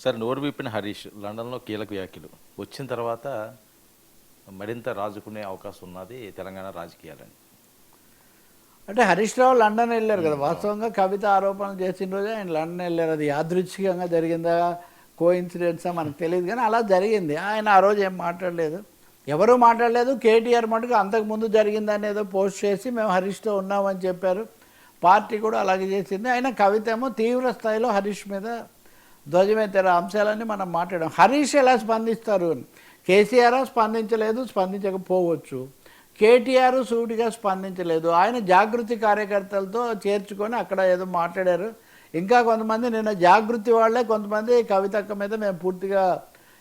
సరే, నోరు విప్పిన హరీష్ లండన్లో కీలక వ్యాఖ్యలు వచ్చిన తర్వాత మరింత రాజుకునే అవకాశం ఉన్నది తెలంగాణ రాజకీయాలని. అంటే హరీష్ రావు లండన్ వెళ్ళారు కదా. వాస్తవంగా కవిత ఆరోపణలు చేసిన రోజే ఆయన లండన్ వెళ్ళారు. అది యాదృచ్ఛికంగా జరిగిందా, కో ఇన్సిడెంట్సా మనకు తెలియదు, కానీ అలా జరిగింది. ఆయన ఆ రోజు ఏం మాట్లాడలేదు, ఎవరూ మాట్లాడలేదు. కేటీఆర్ మటుకు అంతకుముందు జరిగిందని ఏదో పోస్ట్ చేసి మేము హరీష్తో ఉన్నామని చెప్పారు. పార్టీ కూడా అలాగే చేసింది. అయినా కవిత ఏమో తీవ్ర స్థాయిలో హరీష్ మీద ధ్వజమెత్తారు. అంశాలన్నీ మనం మాట్లాడాం. హరీష్ ఎలా స్పందిస్తారు అని. కేసీఆర్ స్పందించలేదు, స్పందించకపోవచ్చు. కేటీఆర్ సూటిగా స్పందించలేదు. ఆయన జాగృతి కార్యకర్తలతో చేర్చుకొని అక్కడ ఏదో మాట్లాడారు. ఇంకా కొంతమంది నిన్న జాగృతి వాళ్ళే కొంతమంది కవితక్క మీద మేము పూర్తిగా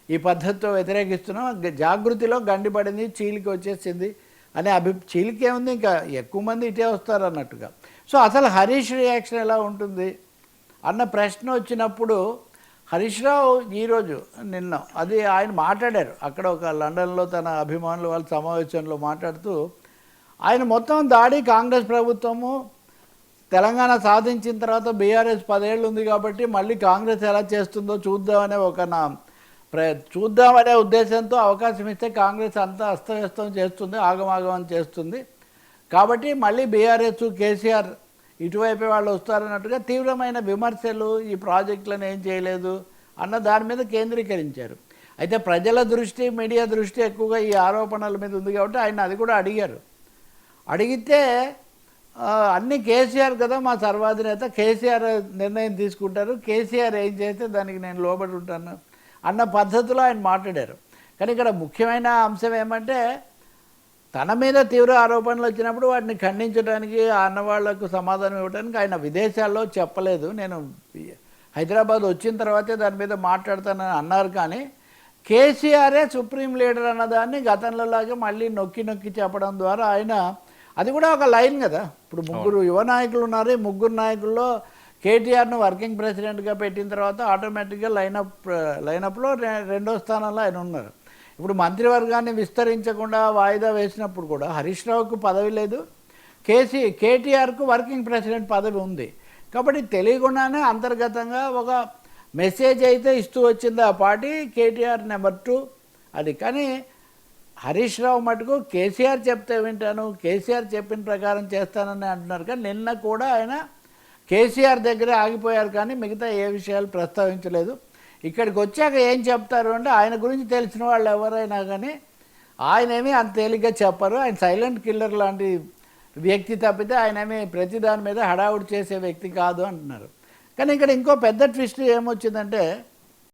ఈ పద్ధతితో వ్యతిరేకిస్తున్నాం, జాగృతిలో గండిపడింది, చీలికి వచ్చేసింది అనే చీలికి ఏముంది, ఇంకా ఎక్కువ మంది ఇటే వస్తారు అన్నట్టుగా. సో అసలు హరీష్ రియాక్షన్ ఎలా ఉంటుంది అన్న ప్రశ్న వచ్చినప్పుడు హరీష్ రావు ఈరోజు నిన్న అది ఆయన మాట్లాడారు అక్కడ ఒక లండన్లో తన అభిమానుల వాళ్ళ సమావేశంలో మాట్లాడుతూ ఆయన మొత్తం దాడి కాంగ్రెస్ ప్రభుత్వము తెలంగాణ సాధించిన తర్వాత బీఆర్ఎస్ 10 ఏళ్ళు ఉంది కాబట్టి మళ్ళీ కాంగ్రెస్ ఎలా చేస్తుందో చూద్దామనే ఉద్దేశంతో అవకాశం ఇస్తే కాంగ్రెస్ అంతా అస్తవ్యస్తం చేస్తుంది, ఆగమాగమని చేస్తుంది, కాబట్టి మళ్ళీ బీఆర్ఎస్ కేసీఆర్ ఇటువైపు వాళ్ళు వస్తారన్నట్టుగా తీవ్రమైన విమర్శలు, ఈ ప్రాజెక్టులను ఏం చేయలేదు అన్న దాని మీద కేంద్రీకరించారు. అయితే ప్రజల దృష్టి, మీడియా దృష్టి ఎక్కువగా ఈ ఆరోపణల మీద ఉంది కాబట్టి ఆయన అది కూడా అడిగారు. అడిగితే అన్నీ కేసీఆర్ కదా మా సర్వాధినేత, కేసీఆర్ నిర్ణయం తీసుకుంటారు, కేసీఆర్ ఏం చేస్తే దానికి నేను లోబడి ఉంటాను అన్న పద్ధతిలో ఆయన మాట్లాడారు. కానీ ఇక్కడ ముఖ్యమైన అంశం ఏమంటే తన మీద తీవ్ర ఆరోపణలు వచ్చినప్పుడు వాటిని ఖండించడానికి, అన్నవాళ్లకు సమాధానం ఇవ్వడానికి ఆయన విదేశాల్లో చెప్పలేదు. నేను హైదరాబాద్ వచ్చిన తర్వాతే దాని మీద మాట్లాడతానని అన్నారు. కానీ కేసీఆరే సుప్రీం లీడర్ అన్నదాన్ని గతంలోలాగే మళ్ళీ నొక్కి నొక్కి చెప్పడం ద్వారా ఆయన అది కూడా ఒక లైన్ కదా. ఇప్పుడు 3 యువ నాయకులు ఉన్నారు. ఈ 3 నాయకుల్లో కేటీఆర్ను వర్కింగ్ ప్రెసిడెంట్గా పెట్టిన తర్వాత ఆటోమేటిక్గా లైనప్లో 2వ స్థానంలో ఆయన ఉన్నారు. ఇప్పుడు మంత్రివర్గాన్ని విస్తరించకుండా వాయిదా వేసినప్పుడు కూడా హరీష్ రావుకు పదవి లేదు, కేటీఆర్కు వర్కింగ్ ప్రెసిడెంట్ పదవి ఉంది. కాబట్టి తెలియకుండానే అంతర్గతంగా ఒక మెసేజ్ అయితే ఇస్తూ వచ్చింది ఆ పార్టీ, కేటీఆర్ నెంబర్ 2 అది. కానీ హరీష్ రావు మటుకు కేసీఆర్ చెప్తే వింటాను, కేసీఆర్ చెప్పిన ప్రకారం చేస్తానని అంటున్నారు. కానీ నిన్న కూడా ఆయన కేసీఆర్ దగ్గరే ఆగిపోయారు, కానీ మిగతా ఏ విషయాలు ప్రస్తావించలేదు. ఇక్కడికి వచ్చాక ఏం చెప్తారు అంటే ఆయన గురించి తెలిసిన వాళ్ళు ఎవరైనా కానీ ఆయన ఏమీ అంత తేలిగ్గా చెప్పరు, ఆయన సైలెంట్ కిల్లర్ లాంటి వ్యక్తి తప్పితే ఆయన ఏమీ ప్రతి దాని మీద హడావుడి చేసే వ్యక్తి కాదు అంటున్నారు. కానీ ఇక్కడ ఇంకో పెద్ద ట్విస్ట్ ఏమొచ్చిందంటే